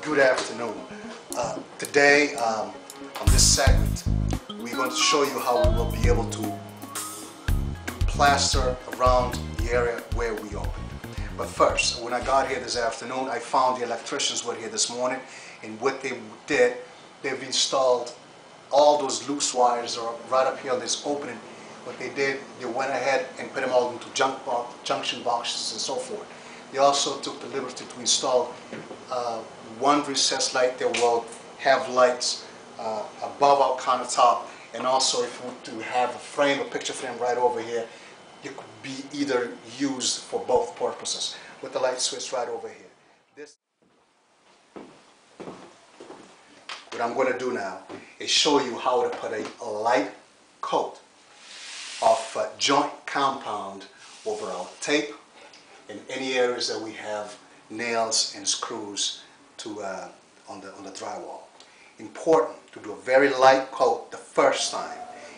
Good afternoon. Today on this segment we're going to show you how we will be able to do plaster around the area where we opened. But first, when I got here this afternoon, I found the electricians were here this morning, and what they did, they've installed all those loose wires that are right up here on this opening. What they did, they went ahead and put them all into junction boxes and so forth. They also took the liberty to install one recessed light that will have lights above our countertop, and also if you want to have a frame, a picture frame right over here, it could be either used for both purposes with the light switch right over here. What I'm going to do now is show you how to put a light coat of joint compound over our tape in any areas that we have nails and screws to on the drywall. Important to do a very light coat the first time.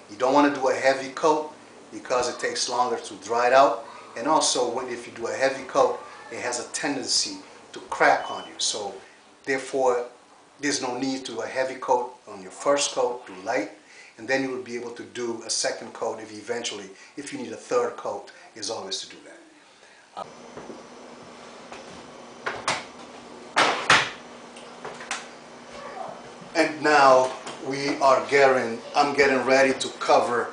You don't want to do a heavy coat because it takes longer to dry it out, and also if you do a heavy coat, it has a tendency to crack on you. So therefore there's no need to do a heavy coat on your first coat. Do light, and then you will be able to do a second coat if you need a third coat, is always to do that. And now I'm getting ready to cover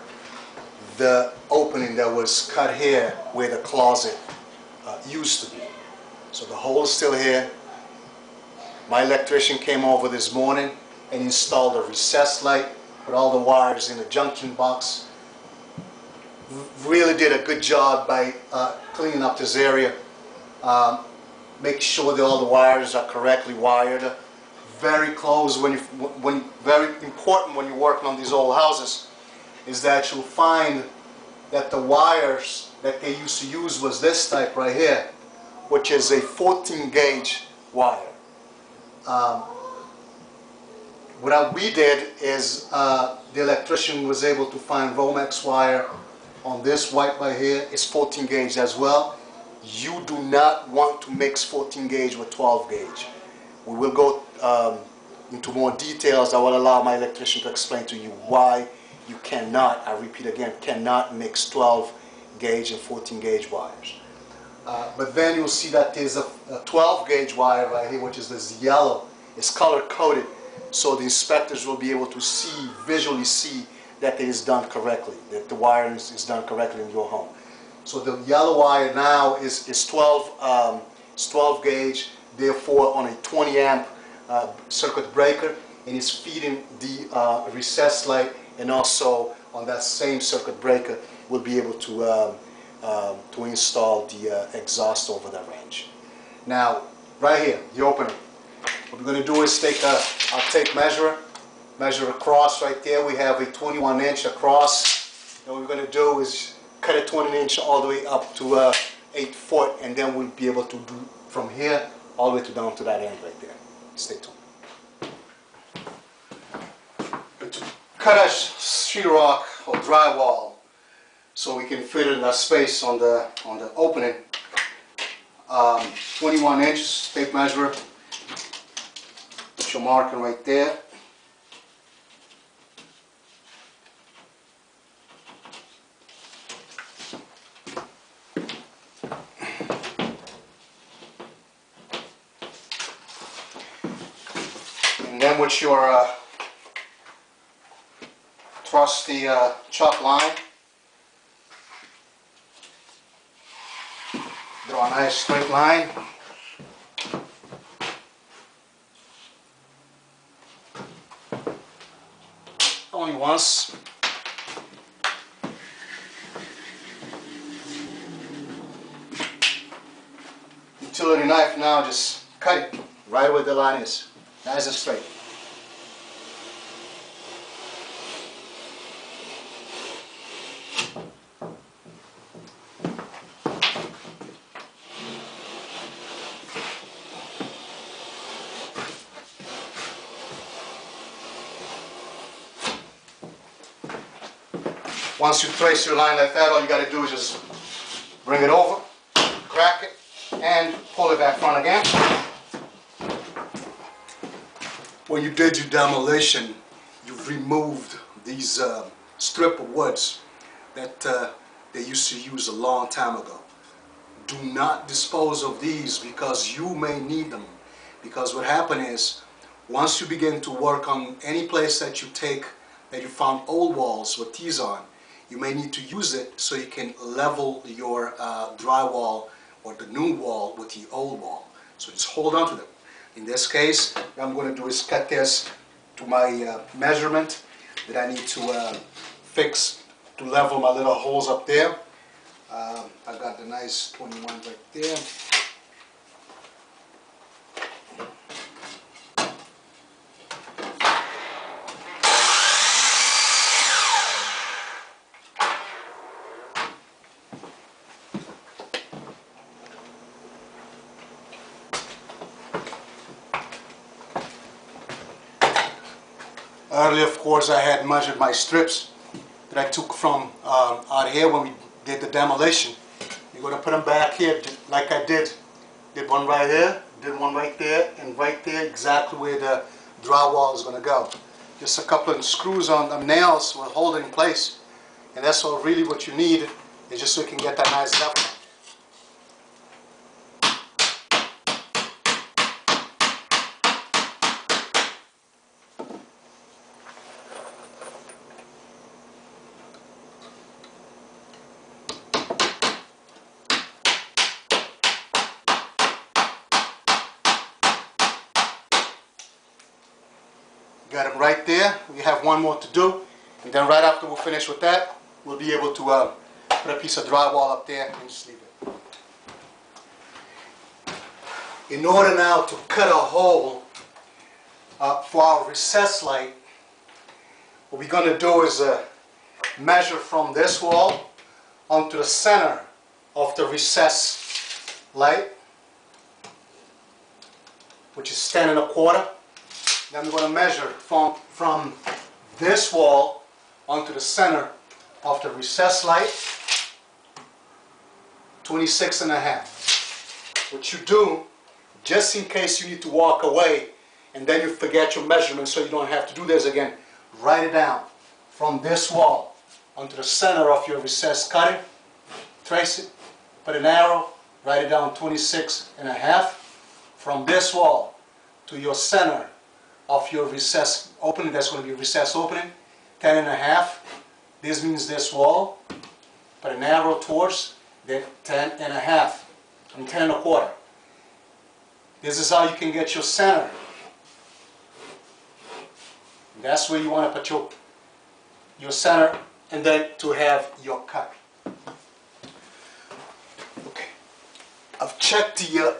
the opening that was cut here where the closet used to be. So the hole is still here. My electrician came over this morning and installed a recessed light, put all the wires in the junction box. Really did a good job by cleaning up this area. Make sure that all the wires are correctly wired. Very close very important when you're working on these old houses is that you'll find that the wires that they used to use was this type right here, which is a 14 gauge wire. What we did is the electrician was able to find Romex wire on this white right here. It's 14 gauge as well. You do not want to mix 14 gauge with 12 gauge. We will go into more details. I will allow my electrician to explain to you why you cannot, I repeat again, cannot mix 12 gauge and 14 gauge wires. But then you'll see that there's a 12 gauge wire right here, which is this yellow. It's color coded, so the inspectors will be able to visually see that it is done correctly, that the wiring is done correctly in your home. So the yellow wire now is 12 gauge, therefore on a 20 amp circuit breaker, and is feeding the recessed light, and also on that same circuit breaker we'll be able to install the exhaust over that range. Now right here, the opening, what we're going to do is take our tape measure across right there. We have a 21 inch across, and what we're going to do is cut it 20 inch all the way up to 8 foot, and then we'll be able to do from here all the way down to that end right there. Stay tuned. To cut a sheetrock or drywall so we can fit in a space on the opening, 21 inch tape measure. Put your marking right there. And then with your trusty chalk line, draw a nice straight line. Only once. Utility knife now, just cut it right where the line is, nice and straight. Once you trace your line like that, all you got to do is just bring it over, and pull it back front again. When you did your demolition, you've removed these strip of woods that they used to use a long time ago. Do not dispose of these because you may need them. Because what happened is, once you begin to work on any place that you found old walls with these on, you may need to use it so you can level your drywall or the new wall with the old wall. So just hold on to them. In this case, what I'm going to do is cut this to my measurement that I need to fix to level my little holes up there. I got the nice 21 right there. Earlier, of course, I had measured my strips that I took from out here when we did the demolition. You're going to put them back here like I did. Did one right here, did one right there, and right there, exactly where the drywall is going to go. Just a couple of screws on the nails will hold it in place. And that's all really what you need, is just so you can get that nice level. Got them right there. We have one more to do, and then right after we're finished with that, we'll be able to put a piece of drywall up there and just leave it. In order now to cut a hole for our recessed light, what we're going to do is measure from this wall onto the center of the recessed light, which is 10 1/4. Then we're going to measure from this wall onto the center of the recessed light, 26 1/2. What you do, just in case you need to walk away and then you forget your measurement so you don't have to do this again, write it down. From this wall onto the center of your recessed cutting, trace it, put an arrow, write it down 26 1/2. From this wall to your center of your recess opening, that's going to be recess opening, 10 1/2. This means this wall. Put an arrow towards the 10 1/2 and 10 1/4. This is how you can get your center. That's where you want to put your center, and then to have your cut. Okay, I've checked the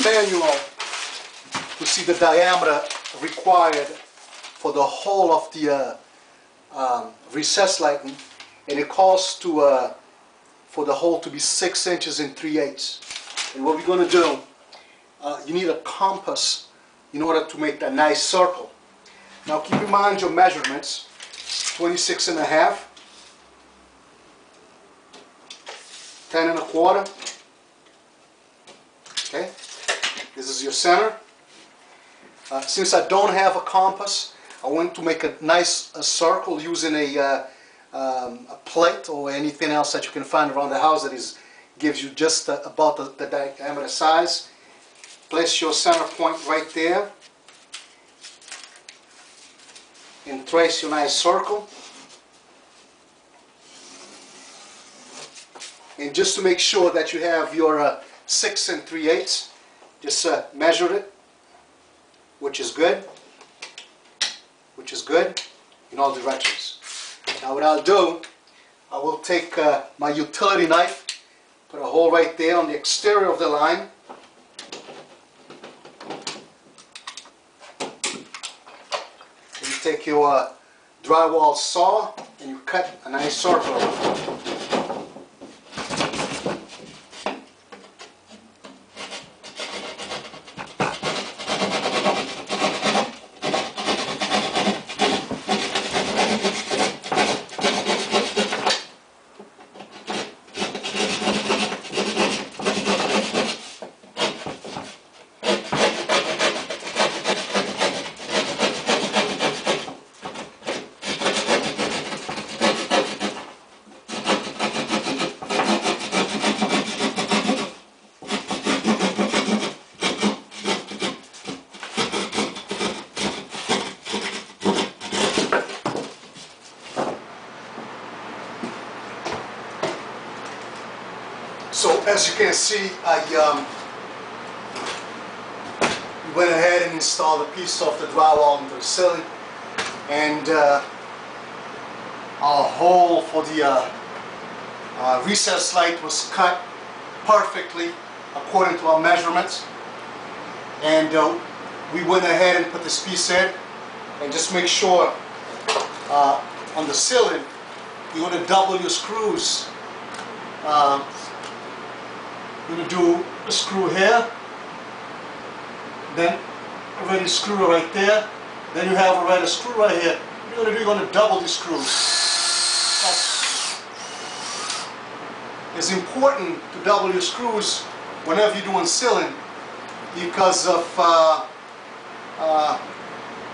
manual to see the diameter required for the whole of the recessed lighting, and it calls for the hole to be 6 inches and 3/8. And what we're going to do, you need a compass in order to make that nice circle. Now keep in mind your measurements: 26 1/2, 10 1/4. Okay, this is your center. Since I don't have a compass, I want to make a nice circle using a plate or anything else that you can find around the house that gives you just about the diameter size. Place your center point right there and trace your nice circle. And just to make sure that you have your 6 3/8, just measure it, which is good in all directions. Now what I'll do, I will take my utility knife, put a hole right there on the exterior of the line. You take your drywall saw and you cut a nice circle. So as you can see, I went ahead and installed a piece of the drywall into the ceiling, and our hole for the recessed light was cut perfectly according to our measurements, and we went ahead and put this piece in, and just make sure on the ceiling you want to double your screws. You're going to do a screw here, then a ready screw right there, then you have already a screw right here. You're going to double the screws. It's important to double your screws whenever you're doing ceiling, because of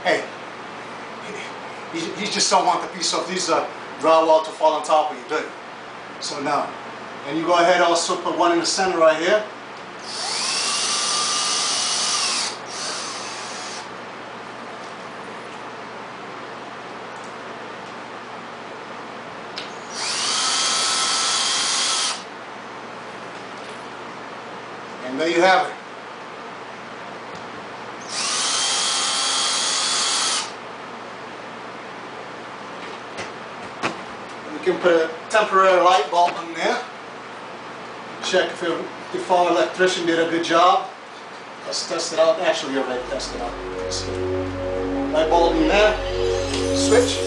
hey, you just don't want the piece of this drywall to fall on top of you, do you? So now, and you go ahead also put one in the center right here. And there you have it. You can put a temporary light bulb in there. Check if our electrician did a good job. Let's test it out. Actually, we already tested it out. Light bulb in there. Switch.